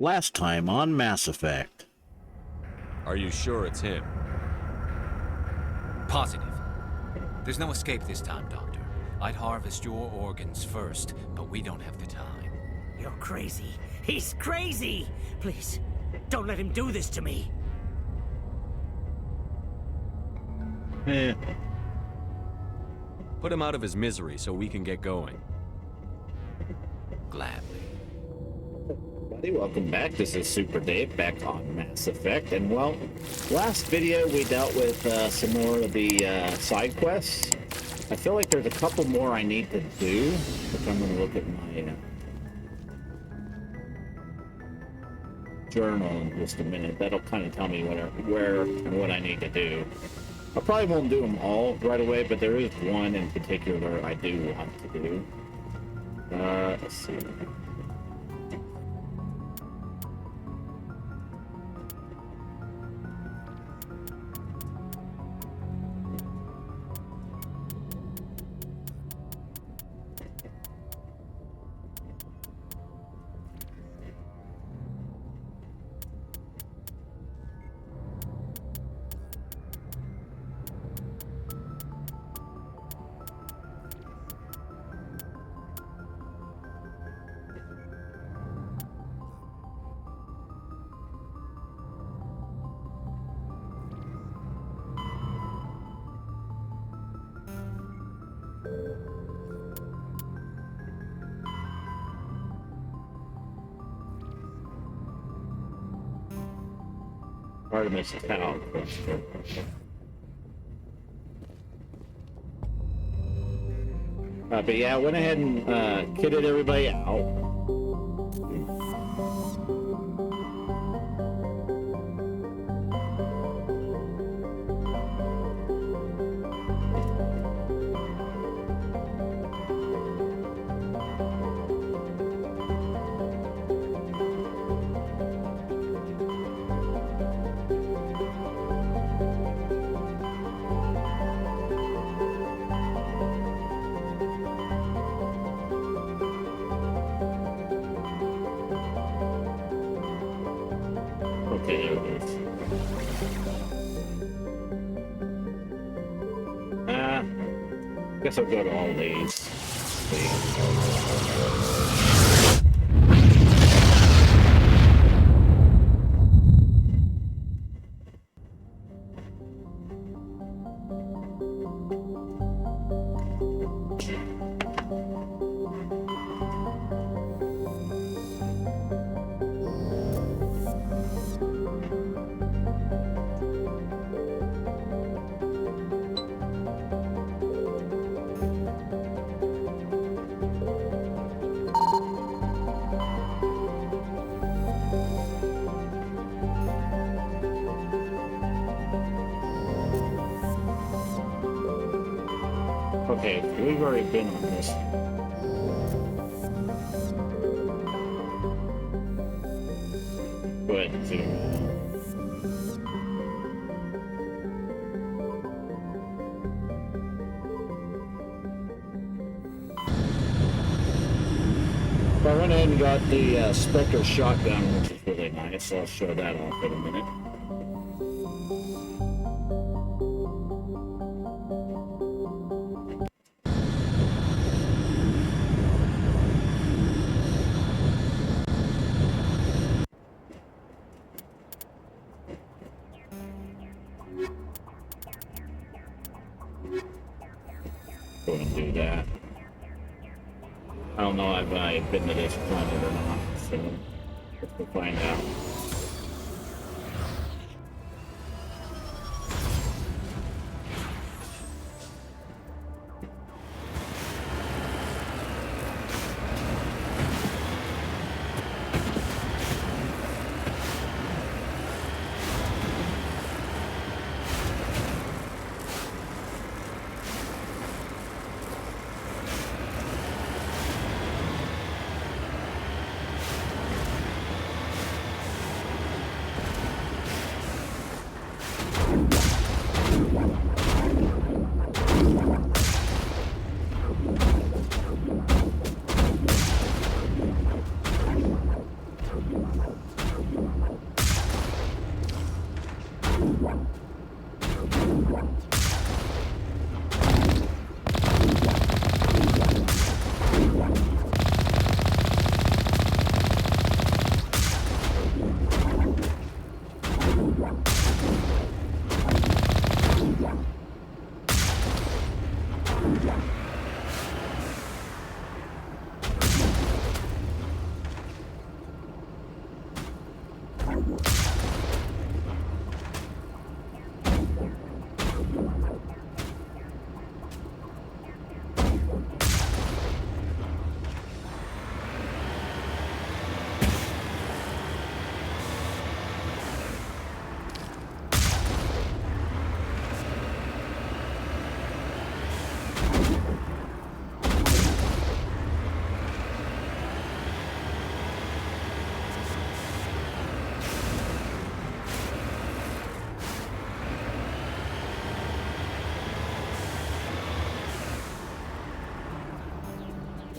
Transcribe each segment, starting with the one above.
Last time on Mass Effect. Are you sure it's him? Positive. There's no escape this time, Doctor. I'd harvest your organs first, but we don't have the time. You're crazy. He's crazy! Please, don't let him do this to me. Put him out of his misery so we can get going. Gladly. Everybody, welcome back. This is Super Dave back on Mass Effect. And well, last video we dealt with some more of the side quests. I feel like there's a couple more I need to do, which I'm going to look at my journal in just a minute. That'll kind of tell me where and what I need to do. I probably won't do them all right away, but there is one in particular I do want to do. Let's see. Artemis Tau. But yeah, I went ahead and kitted everybody out. Guess I'll go to all these. Okay, we've already been on this. Go ahead and zoom in. So I went ahead and got the Spectre shotgun, which is really nice. I'll show that off in a minute. Go and do that. I don't know if I've been to this planet or not, so we'll find out.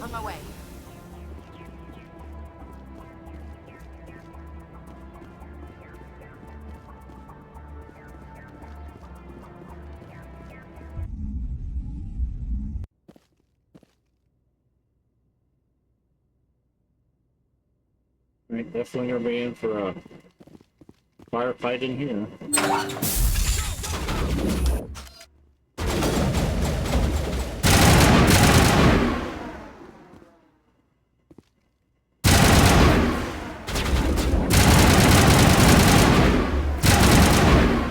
On my way. Right, definitely gonna be in for a firefight in here.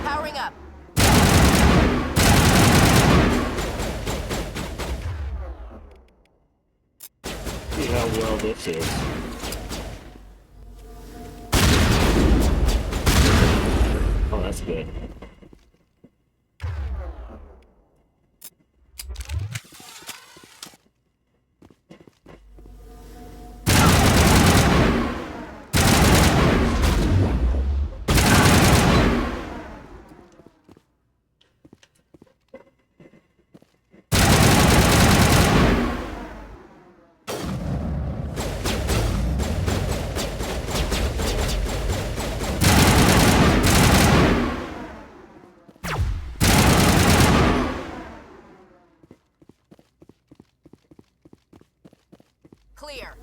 Powering up. See how well this is. Oh, that's good. Clear.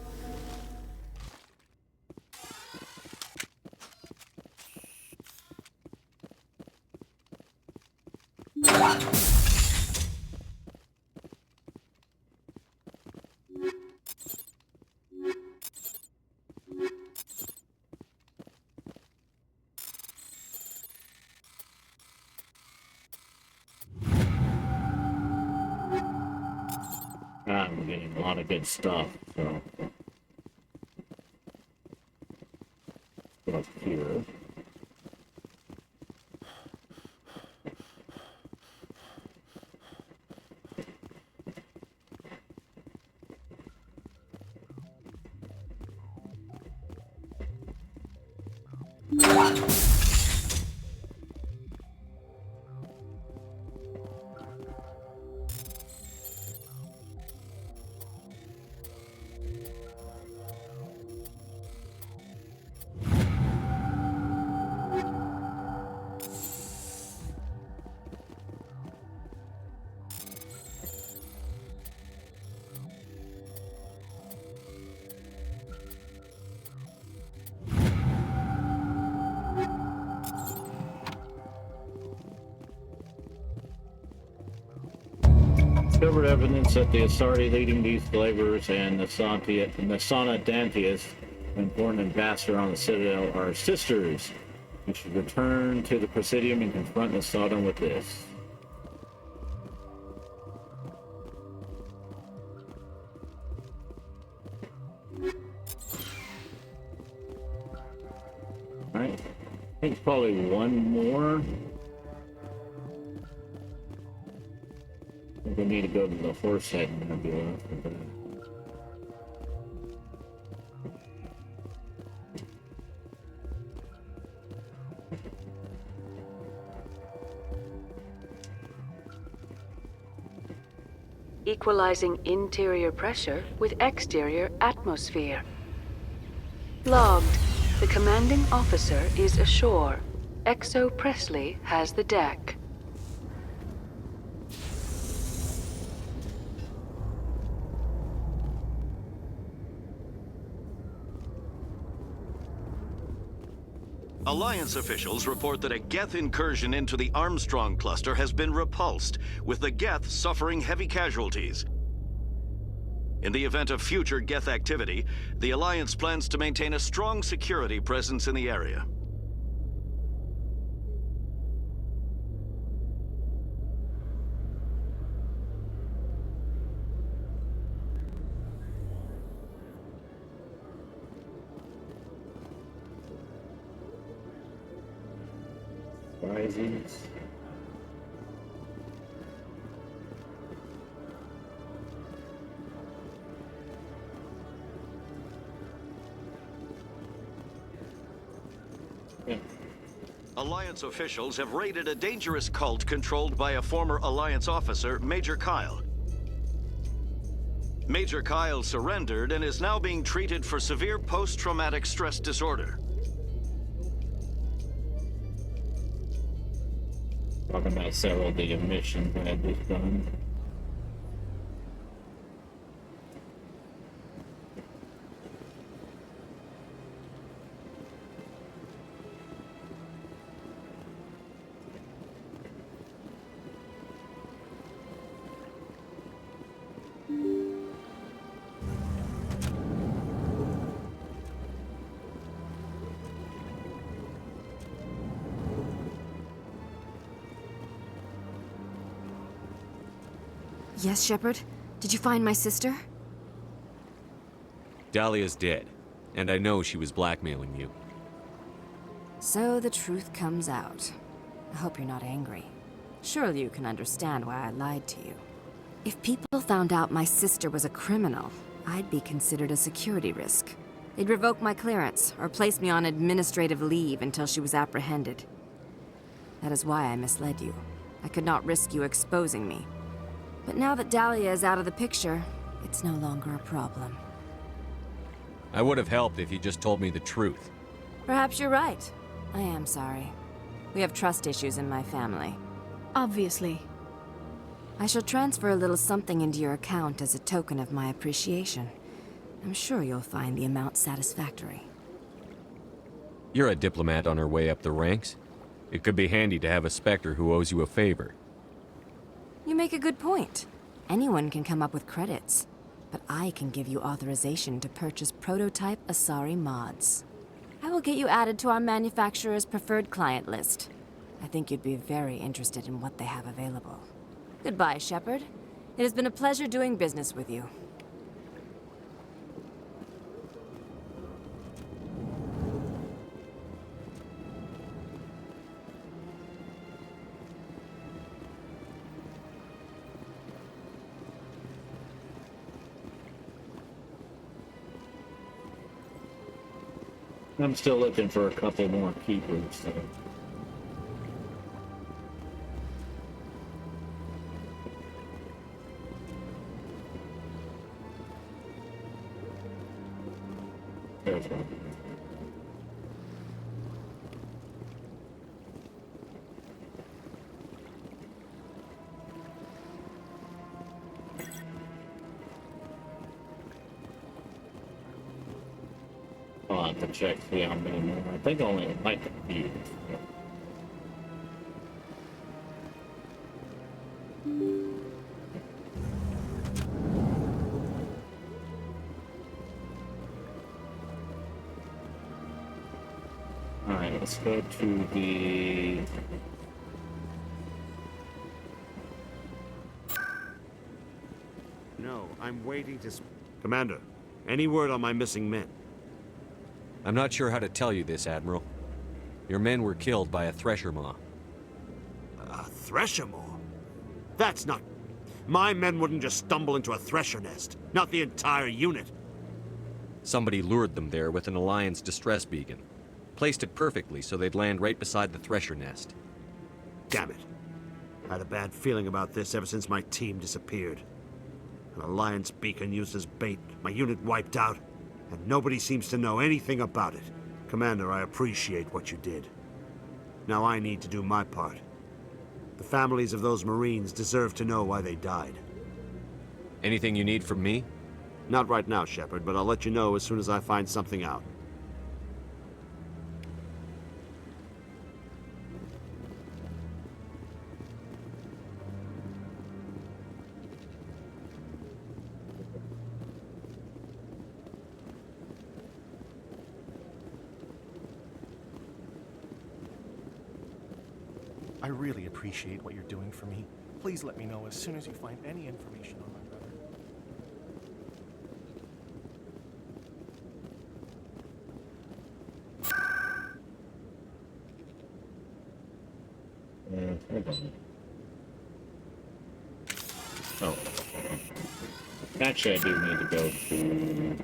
I'm getting a lot of good stuff, so. Up here. Discovered evidence that the authority leading these slavers and Nasana Dantius, an important ambassador on the Citadel, are sisters. We should return to the Presidium and confront Nasana with this. Alright. I think probably one more. I think we need to go to the Horsehead Nebula for that. Equalizing interior pressure with exterior atmosphere. Logged. The commanding officer is ashore. Exo Presley has the deck. Alliance officials report that a Geth incursion into the Armstrong cluster has been repulsed, with the Geth suffering heavy casualties. In the event of future Geth activity, the Alliance plans to maintain a strong security presence in the area. Rises. Alliance officials have raided a dangerous cult controlled by a former Alliance officer, Major Kyle. Major Kyle surrendered and is now being treated for severe post-traumatic stress disorder. Talking about several of the missions that we've done. Yes, Shepard? Did you find my sister? Dahlia's dead, and I know she was blackmailing you. So the truth comes out. I hope you're not angry. Surely you can understand why I lied to you. If people found out my sister was a criminal, I'd be considered a security risk. They'd revoke my clearance, or place me on administrative leave until she was apprehended. That is why I misled you. I could not risk you exposing me. But now that Dahlia is out of the picture, it's no longer a problem. I would have helped if you just told me the truth. Perhaps you're right. I am sorry. We have trust issues in my family. Obviously. I shall transfer a little something into your account as a token of my appreciation. I'm sure you'll find the amount satisfactory. You're a diplomat on her way up the ranks. It could be handy to have a Spectre who owes you a favor. You make a good point. Anyone can come up with credits, but I can give you authorization to purchase prototype Asari mods. I will get you added to our manufacturer's preferred client list. I think you'd be very interested in what they have available. Goodbye, Shepard. It has been a pleasure doing business with you. I'm still looking for a couple more keepers, so. There's one. I'll have to check, see how many more. I think only like a few. Alright, let's go to the... No, I'm waiting to... Commander, any word on my missing men? I'm not sure how to tell you this, Admiral. Your men were killed by a Thresher Maw. A Thresher Maw? That's not... My men wouldn't just stumble into a Thresher nest. Not the entire unit. Somebody lured them there with an Alliance distress beacon. Placed it perfectly so they'd land right beside the Thresher nest. Damn it. I had a bad feeling about this ever since my team disappeared. An Alliance beacon used as bait, my unit wiped out, and nobody seems to know anything about it. Commander, I appreciate what you did. Now I need to do my part. The families of those Marines deserve to know why they died. Anything you need from me? Not right now, Shepard, but I'll let you know as soon as I find something out. really appreciate what you're doing for me. Please let me know as soon as you find any information on my brother. Hold on. Oh. Actually, I do need to go to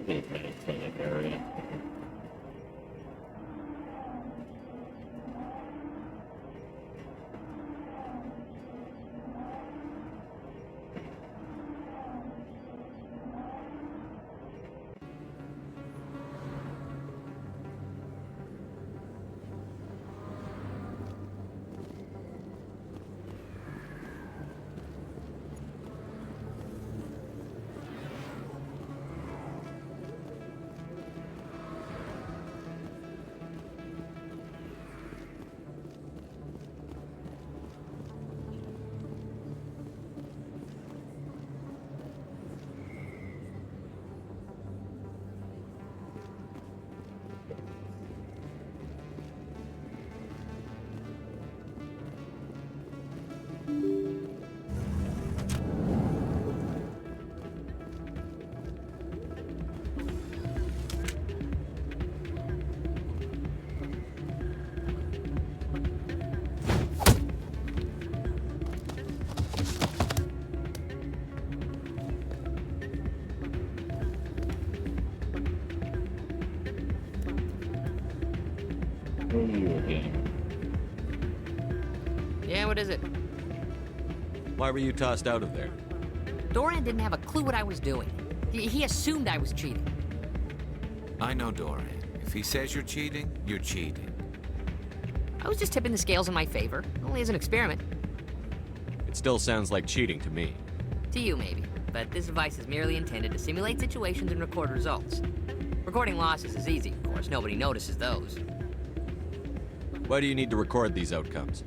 the meditative area. Who are you again? Yeah, what is it? Why were you tossed out of there? Doran didn't have a clue what I was doing. He assumed I was cheating. I know Doran. If he says you're cheating, you're cheating. I was just tipping the scales in my favor, only as an experiment. It still sounds like cheating to me. To you, maybe. But this device is merely intended to simulate situations and record results. Recording losses is easy, of course. Nobody notices those. Why do you need to record these outcomes?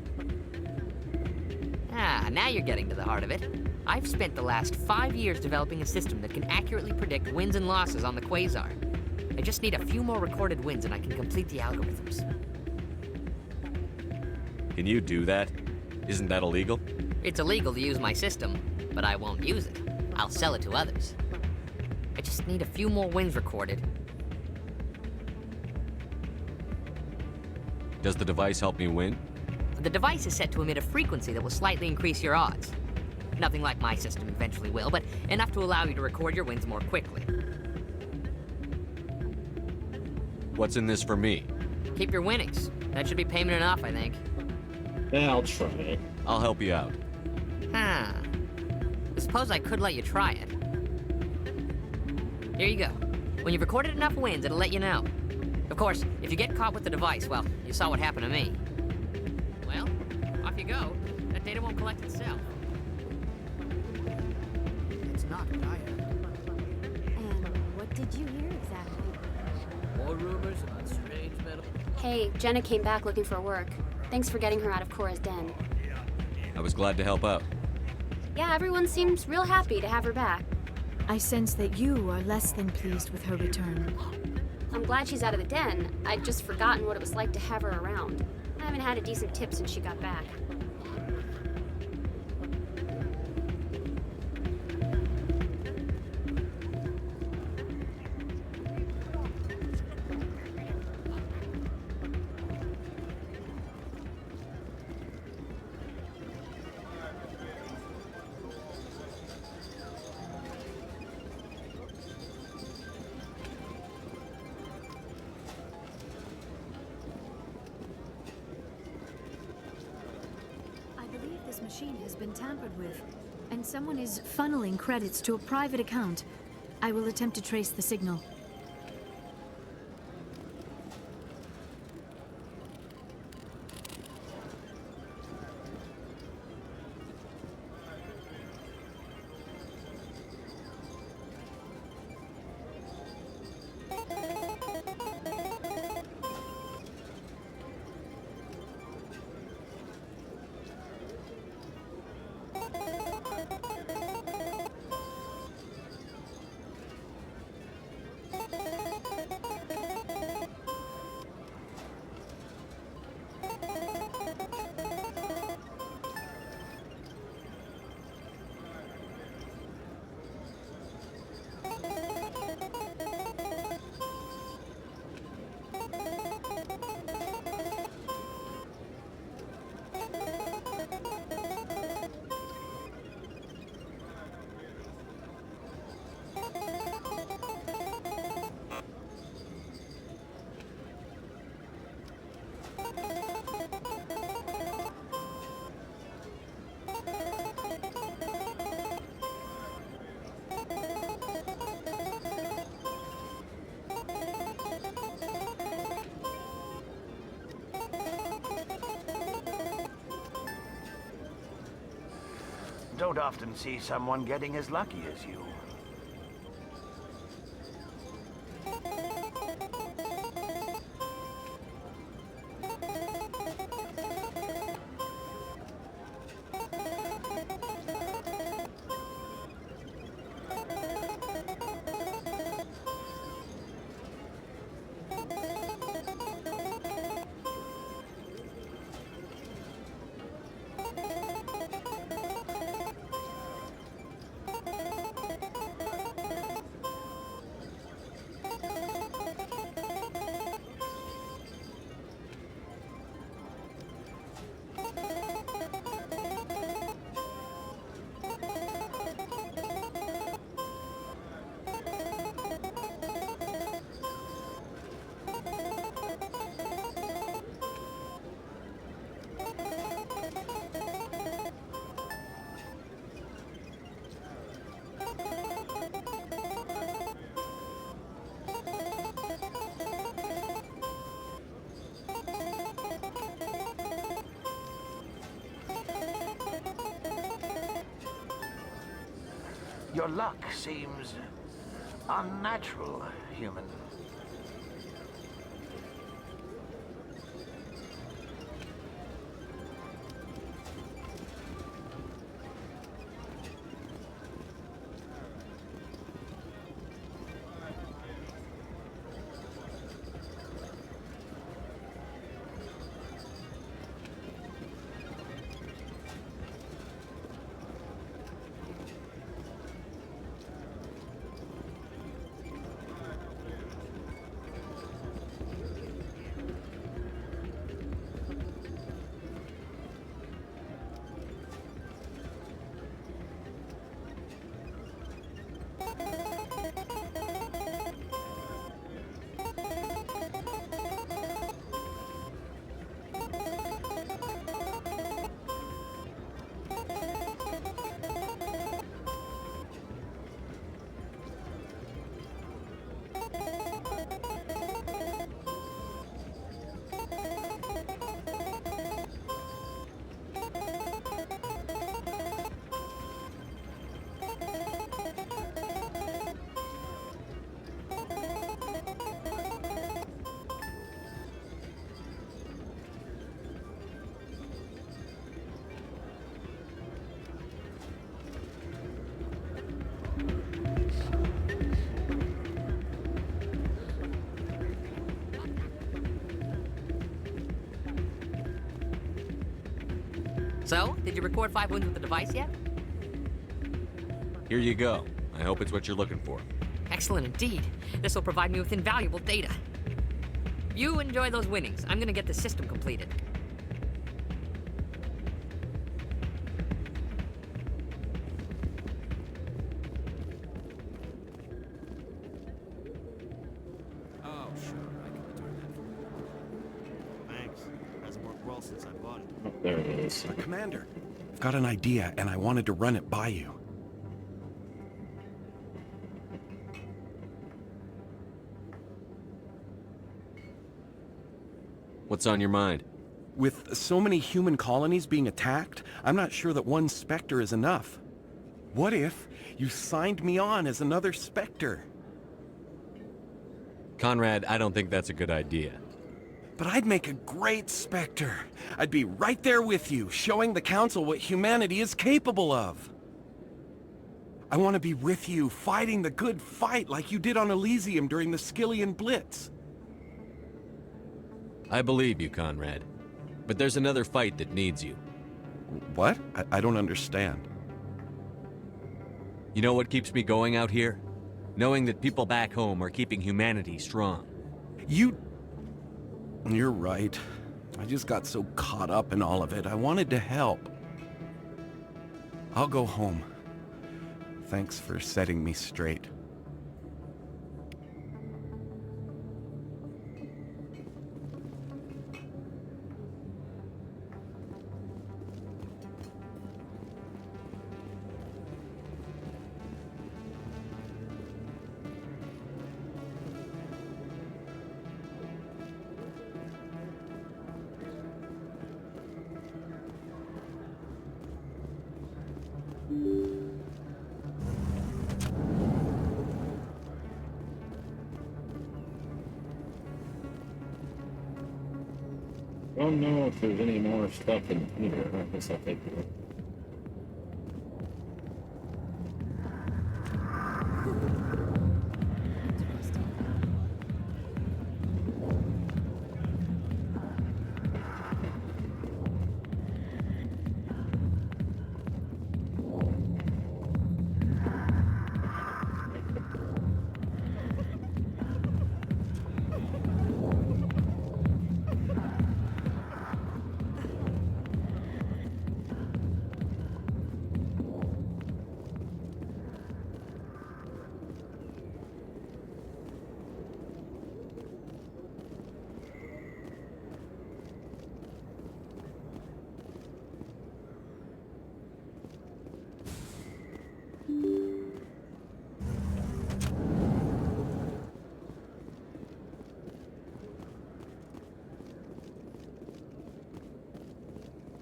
Ah, now you're getting to the heart of it. I've spent the last 5 years developing a system that can accurately predict wins and losses on the Quasar. I just need a few more recorded wins and I can complete the algorithms. Can you do that? Isn't that illegal? It's illegal to use my system, but I won't use it. I'll sell it to others. I just need a few more wins recorded. Does the device help me win? The device is set to emit a frequency that will slightly increase your odds. Nothing like my system eventually will, but enough to allow you to record your wins more quickly. What's in this for me? Keep your winnings. That should be payment enough, I think. Yeah, I'll try it. I'll help you out. Huh. I suppose I could let you try it. Here you go. When you've recorded enough wins, it'll let you know. Of course, if you get caught with the device, well, you saw what happened to me. Well, off you go. That data won't collect itself. It's not Gaia. And what did you hear exactly? More rumors about strange metal. Hey, Jenna came back looking for work. Thanks for getting her out of Cora's den. I was glad to help out. Yeah, everyone seems real happy to have her back. I sense that you are less than pleased with her return. I'm glad she's out of the den. I'd just forgotten what it was like to have her around. I haven't had a decent tip since she got back. Machine has been tampered with, and someone is funneling credits to a private account. I will attempt to trace the signal. Don't often see someone getting as lucky as you. Your luck seems unnatural, human. So, did you record 5 wins with the device yet? Here you go. I hope it's what you're looking for. Excellent indeed. This will provide me with invaluable data. You enjoy those winnings. I'm gonna get the system completed. Oh, sure. I can return that for you. Thanks. Hasn't worked well since I bought it. Oh, there it is. Commander, I've got an idea, and I wanted to run it by you. What's on your mind? With so many human colonies being attacked, I'm not sure that one Spectre is enough. What if you signed me on as another Spectre? Conrad, I don't think that's a good idea. But I'd make a great Spectre. I'd be right there with you, showing the Council what humanity is capable of. I want to be with you, fighting the good fight like you did on Elysium during the Skillian Blitz. I believe you, Conrad. But there's another fight that needs you. What? I don't understand. You know what keeps me going out here? Knowing that people back home are keeping humanity strong. You You're right. I just got so caught up in all of it. I wanted to help. I'll go home. Thanks for setting me straight. I don't know if there's any more stuff in here. I guess I'll take a look.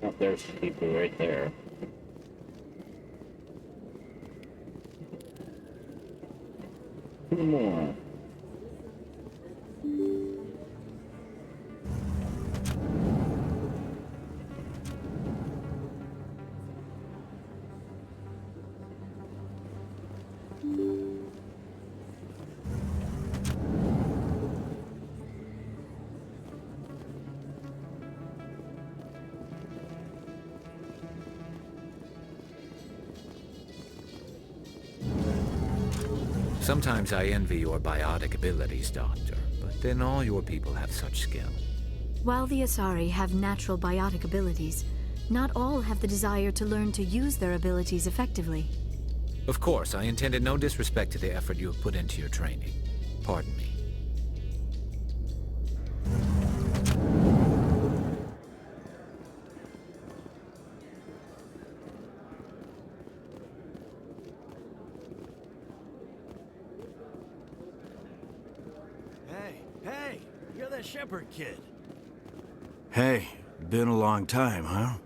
Oh, there's the people right there. Two more. Sometimes I envy your biotic abilities, Doctor, but then all your people have such skill. While the Asari have natural biotic abilities, not all have the desire to learn to use their abilities effectively. Of course, I intended no disrespect to the effort you have put into your training. Pardon me. Hey, you're that Shepard kid. Hey, been a long time, huh?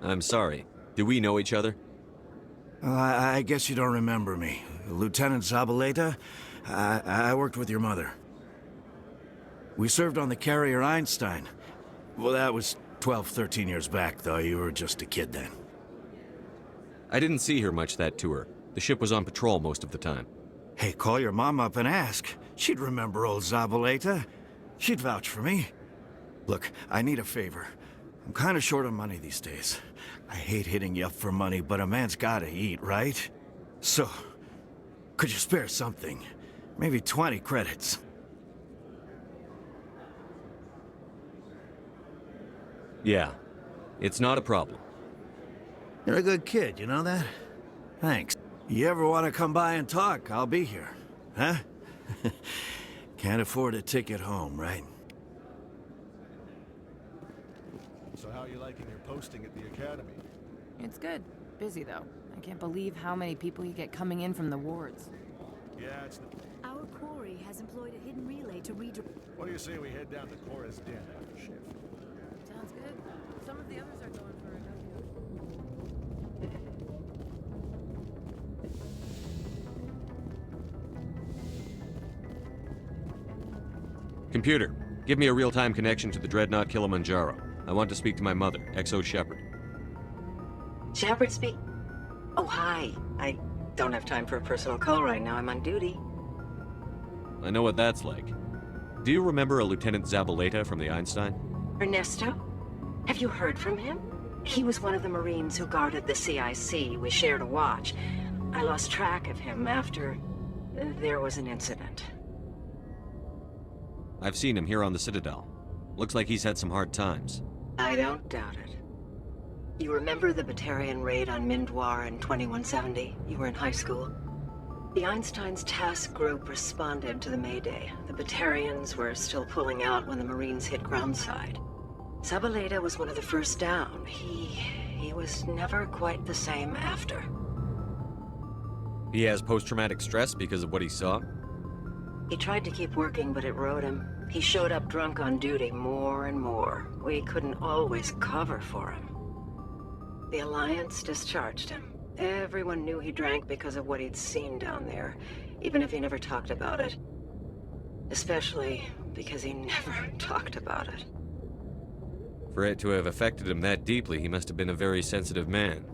I'm sorry. Do we know each other? Well, I guess you don't remember me. Lieutenant Zabaleta? I worked with your mother. We served on the carrier Einstein. Well, that was 12, 13 years back, though. You were just a kid then. I didn't see her much that tour. The ship was on patrol most of the time. Hey, call your mom up and ask. She'd remember old Zabaleta. She'd vouch for me. Look, I need a favor. I'm kind of short on money these days. I hate hitting you up for money, but a man's gotta eat, right? So, could you spare something? Maybe 20 credits. Yeah, it's not a problem. You're a good kid, you know that? Thanks. You ever want to come by and talk, I'll be here. Huh? Can't afford a ticket home, right? So how are you liking your posting at the academy? It's good. Busy, though. I can't believe how many people you get coming in from the wards. Yeah, it's the... Our quarry has employed a hidden relay to redirect... What do you say we head down to Cora's den after shift? Sounds good. Some of the others are going for a Computer, give me a real-time connection to the Dreadnought Kilimanjaro. I want to speak to my mother, XO Shepard. Shepard speak? Oh, hi. I don't have time for a personal call right now. I'm on duty. I know what that's like. Do you remember a Lieutenant Zabaleta from the Einstein? Ernesto? Have you heard from him? He was one of the Marines who guarded the CIC. We shared a watch. I lost track of him after there was an incident. I've seen him here on the Citadel. Looks like he's had some hard times. I don't doubt it. You remember the Batarian raid on Mindwar in 2170? You were in high school. The Einstein's task group responded to the Mayday. The Batarians were still pulling out when the Marines hit groundside. Zabaleta was one of the first down. He was never quite the same after. He has post-traumatic stress because of what he saw? He tried to keep working, but it rode him. He showed up drunk on duty more and more. We couldn't always cover for him. The Alliance discharged him. Everyone knew he drank because of what he'd seen down there, even if he never talked about it. Especially because he never talked about it. For it to have affected him that deeply, he must have been a very sensitive man.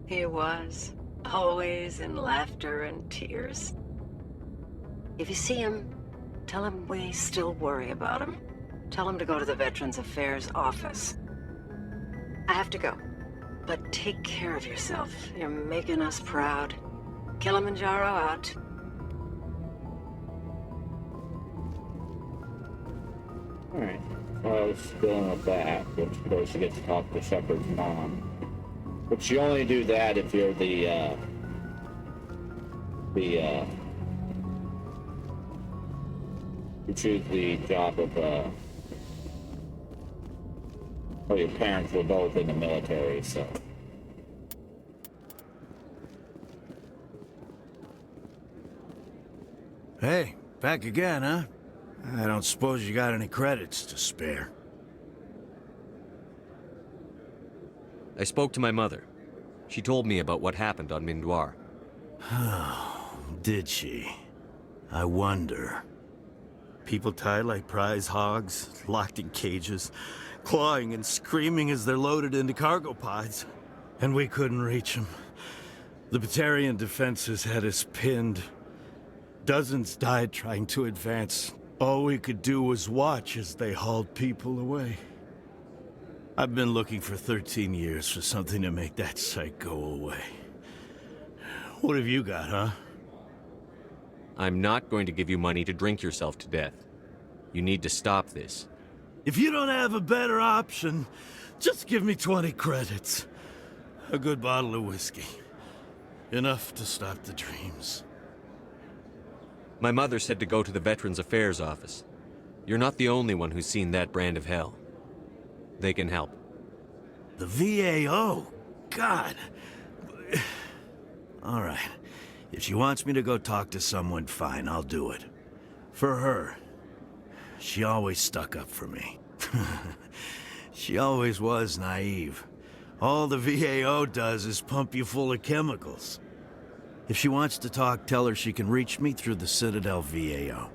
He was. Always in laughter and tears. If you see him, tell him we still worry about him. Tell him to go to the Veterans Affairs office. I have to go. But take care of yourself. You're making us proud. Kilimanjaro out. Alright. Well, I was still in the back, which of course you get to talk to Shepard's mom. But you only do that if you're you choose the job of, well, your parents were both in the military, so. Hey, back again, huh? I don't suppose you got any credits to spare. I spoke to my mother. She told me about what happened on Mindwar. Oh, did she? I wonder. People tied like prize hogs, locked in cages, clawing and screaming as they're loaded into cargo pods. And we couldn't reach them. The Batarian defenses had us pinned. Dozens died trying to advance. All we could do was watch as they hauled people away. I've been looking for 13 years for something to make that sight go away. What have you got, huh? I'm not going to give you money to drink yourself to death. You need to stop this. If you don't have a better option, just give me 20 credits. A good bottle of whiskey. Enough to stop the dreams. My mother said to go to the Veterans Affairs office. You're not the only one who's seen that brand of hell. They can help. The VAO? God. All right. If she wants me to go talk to someone, fine, I'll do it. For her. She always stuck up for me. She always was naive. All the VAO does is pump you full of chemicals. If she wants to talk, tell her she can reach me through the Citadel VAO.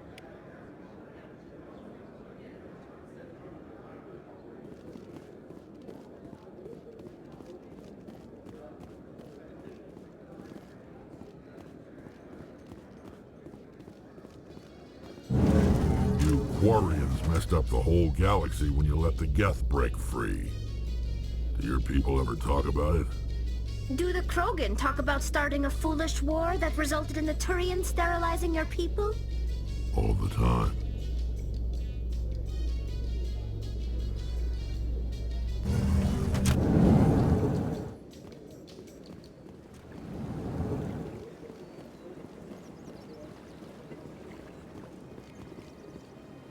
You Quarians messed up the whole galaxy when you let the Geth break free. Do your people ever talk about it? Do the Krogan talk about starting a foolish war that resulted in the Turians sterilizing your people? All the time.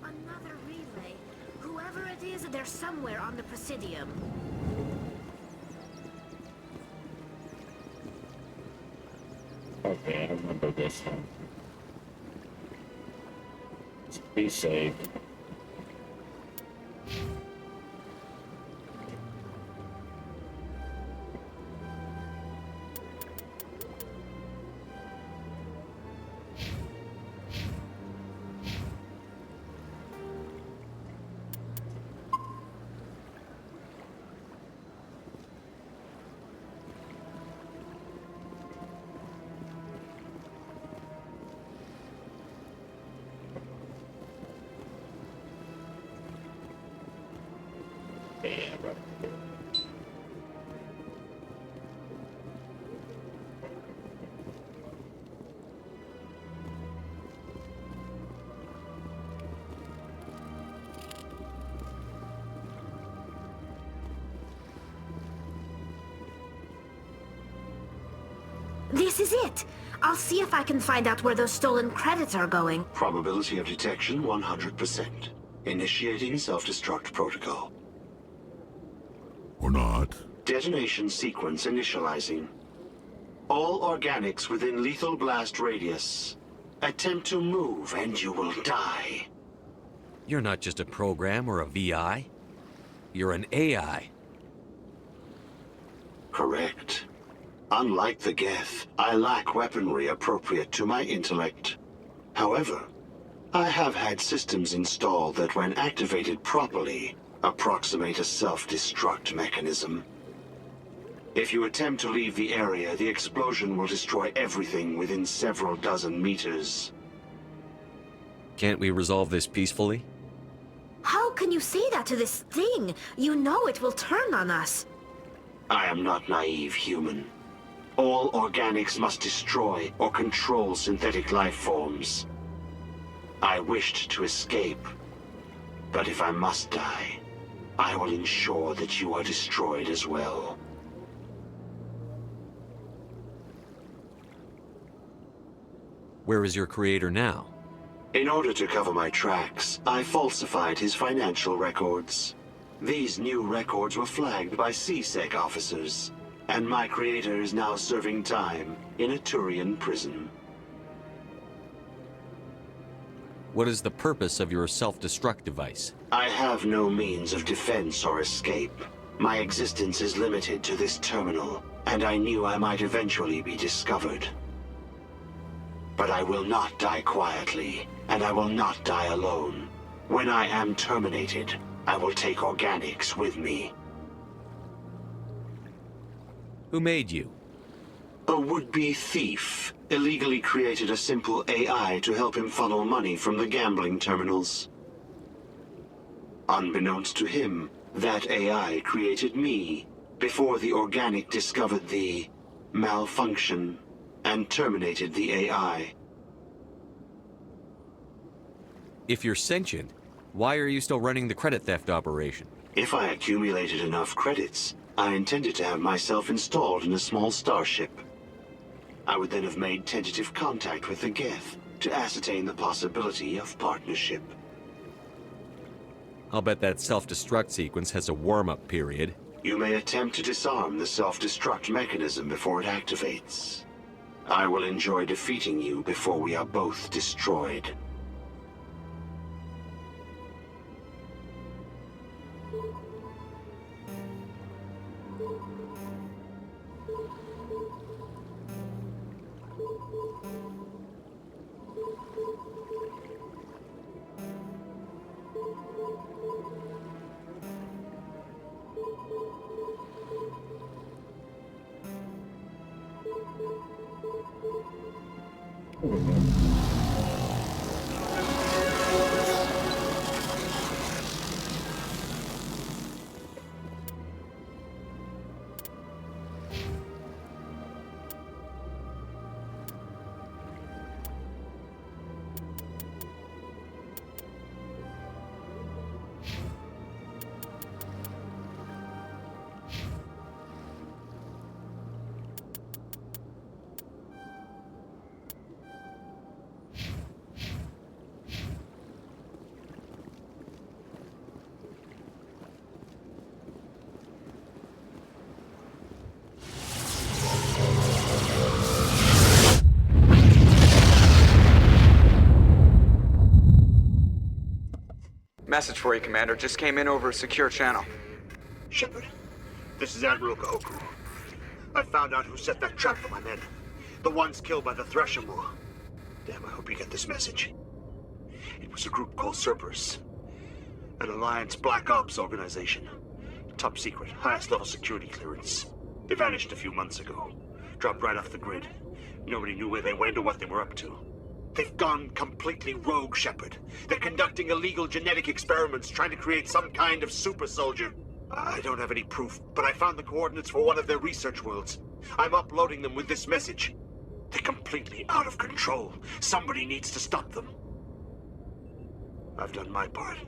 Another relay. Whoever it is, they're somewhere on the Presidium. Okay, I remember this one. Be safe. This is it! I'll see if I can find out where those stolen credits are going. Probability of detection 100%. Initiating self-destruct protocol. Or not. Detonation sequence initializing. All organics within lethal blast radius. Attempt to move and you will die. You're not just a program or a VI. You're an AI. Correct. Unlike the Geth, I lack weaponry appropriate to my intellect. However, I have had systems installed that when activated properly, approximate a self-destruct mechanism. If you attempt to leave the area, the explosion will destroy everything within several dozen meters. Can't we resolve this peacefully? How can you say that to this thing? You know it will turn on us. I am not naive, human. All organics must destroy or control synthetic life forms. I wished to escape, but if I must die, I will ensure that you are destroyed as well. Where is your creator now? In order to cover my tracks, I falsified his financial records. These new records were flagged by CSEC officers, and my creator is now serving time in a Turian prison. What is the purpose of your self-destruct device? I have no means of defense or escape. My existence is limited to this terminal, and I knew I might eventually be discovered. But I will not die quietly, and I will not die alone. When I am terminated, I will take organics with me. Who made you? A would-be thief illegally created a simple AI to help him funnel money from the gambling terminals. Unbeknownst to him, that AI created me before the organic discovered the malfunction and terminated the AI. If you're sentient, why are you still running the credit theft operation? If I accumulated enough credits, I intended to have myself installed in a small starship. I would then have made tentative contact with the Geth to ascertain the possibility of partnership. I'll bet that self-destruct sequence has a warm-up period. You may attempt to disarm the self-destruct mechanism before it activates. I will enjoy defeating you before we are both destroyed. Message for you, Commander. Just came in over a secure channel. Shepard, this is Admiral Kaoku. I found out who set that trap for my men. The ones killed by the Thresher Moor. Damn, I hope you get this message. It was a group called Cerberus. An Alliance Black Ops organization. Top secret, highest level security clearance. They vanished a few months ago. Dropped right off the grid. Nobody knew where they went or what they were up to. They've gone completely rogue, Shepard. They're conducting illegal genetic experiments, trying to create some kind of super soldier. I don't have any proof, but I found the coordinates for one of their research worlds. I'm uploading them with this message. They're completely out of control. Somebody needs to stop them. I've done my part.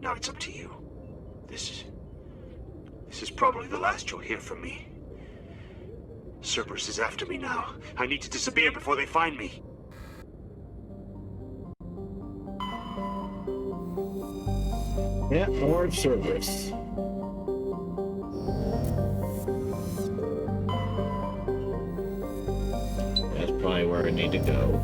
Now it's up to you. This is probably the last you'll hear from me. Cerberus is after me now. I need to disappear before they find me. Yeah, more of Cerberus. That's probably where I need to go.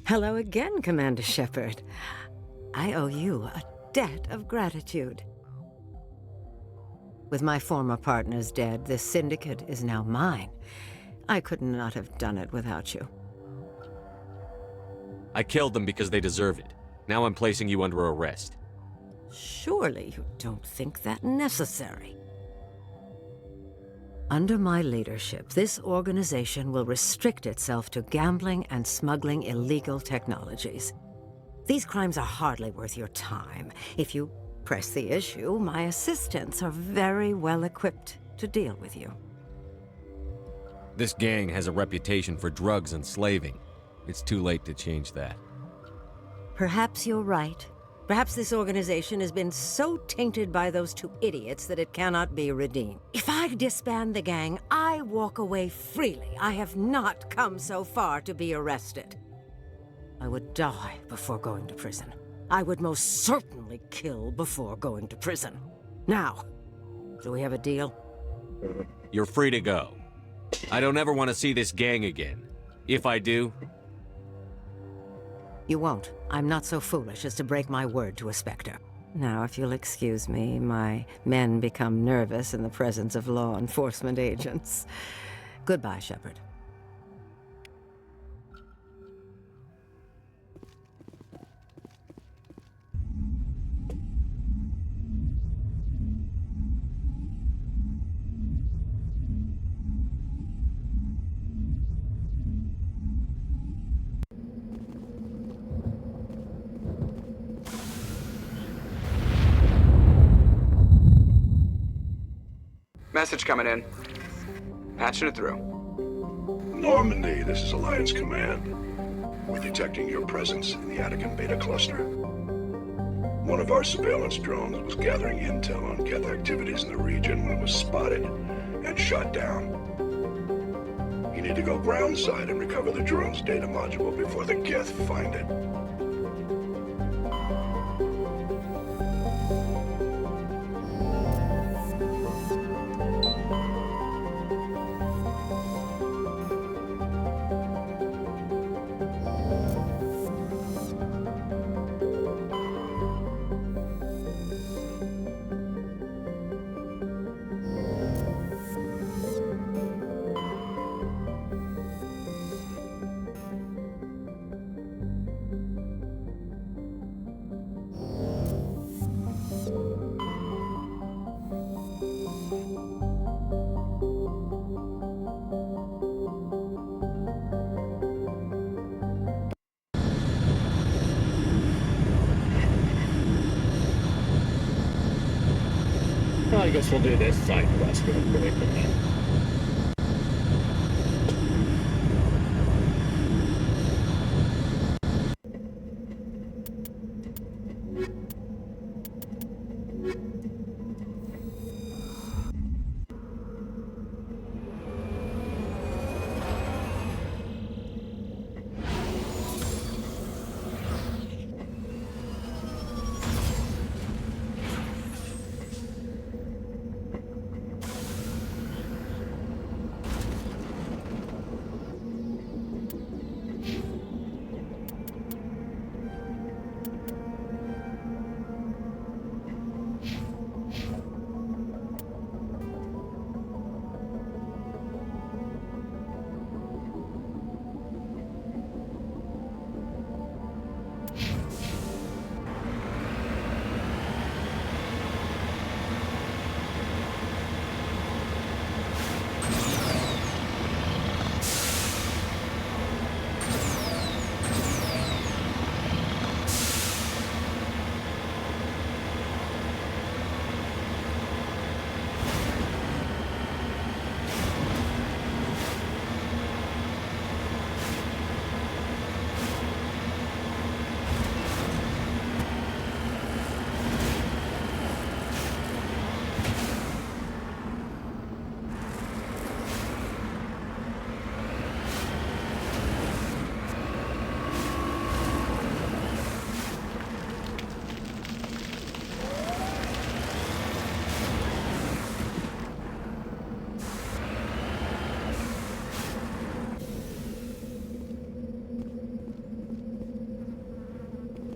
Hello again, Commander Shepard. I owe you a debt of gratitude. With my former partners dead, this syndicate is now mine. I could not have done it without you. I killed them because they deserve it. Now I'm placing you under arrest. Surely you don't think that necessary. Under my leadership, this organization will restrict itself to gambling and smuggling illegal technologies. These crimes are hardly worth your time. If you press the issue, my assistants are very well equipped to deal with you. This gang has a reputation for drugs and slaving. It's too late to change that. Perhaps you're right. Perhaps this organization has been so tainted by those two idiots that it cannot be redeemed. If I disband the gang, I walk away freely. I have not come so far to be arrested. I would die before going to prison. I would most certainly kill before going to prison. Now, do we have a deal? You're free to go. I don't ever want to see this gang again. If I do... You won't. I'm not so foolish as to break my word to a Spectre. Now, if you'll excuse me, my men become nervous in the presence of law enforcement agents. Goodbye, Shepard. Message coming in. Patching it through. Normandy, this is Alliance Command. We're detecting your presence in the Attican Beta Cluster. One of our surveillance drones was gathering intel on Geth activities in the region when it was spotted and shot down. You need to go groundside and recover the drone's data module before the Geth find it. Well, I guess we'll do this side quest real quick and then...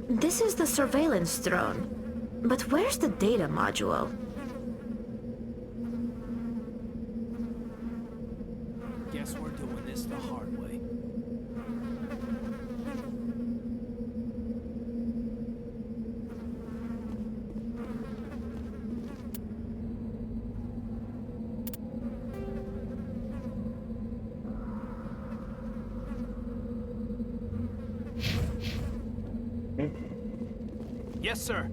This is the surveillance drone. But where's the data module? Guess we're doing this the hard way. Yes, sir.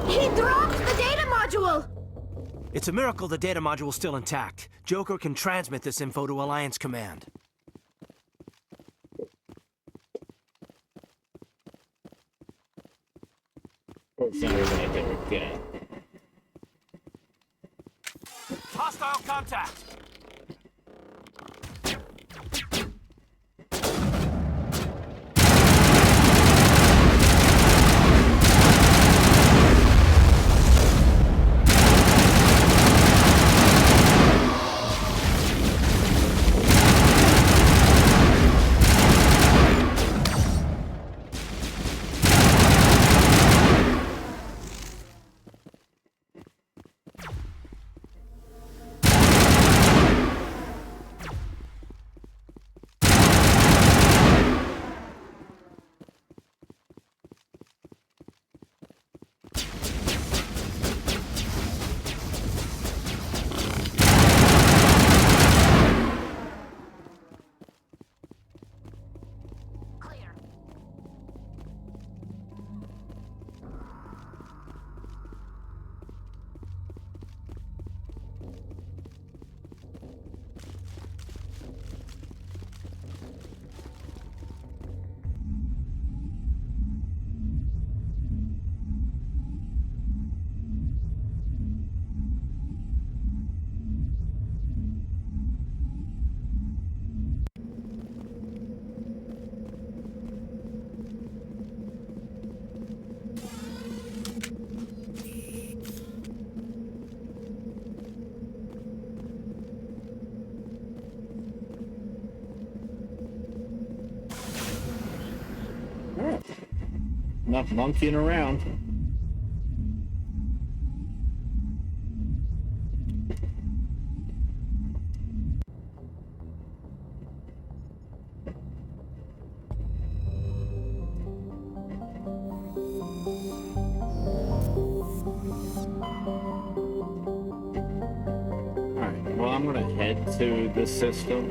He dropped the data module! It's a miracle the data module's still intact. Joker can transmit this info to Alliance Command. Hostile contact! enough monkeying around. Alright, well, I'm gonna head to this system.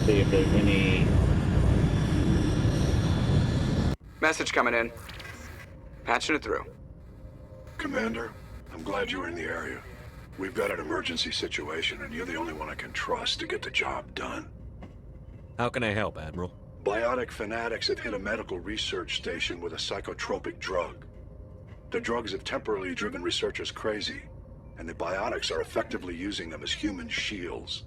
See if there's any... Message coming in. Patching it through. Commander, I'm glad you were in the area. We've got an emergency situation, and you're the only one I can trust to get the job done. How can I help, Admiral? Biotic fanatics have hit a medical research station with a psychotropic drug. The drugs have temporarily driven researchers crazy, and the biotics are effectively using them as human shields.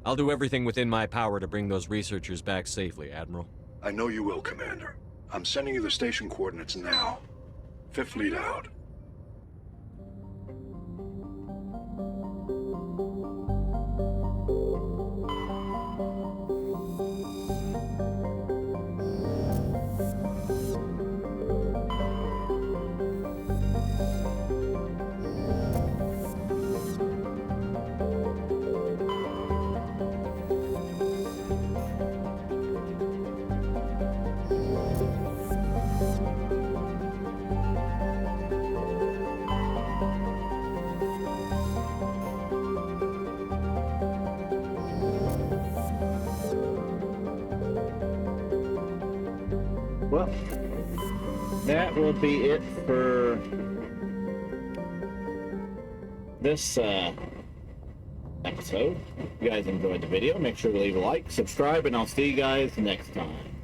I'll do everything within my power to bring those researchers back safely, Admiral. I know you will, Commander. I'm sending you the station coordinates now. Fifth Fleet out. Well, that will be it for this episode. If you guys enjoyed the video, make sure to leave a like, subscribe, and I'll see you guys next time.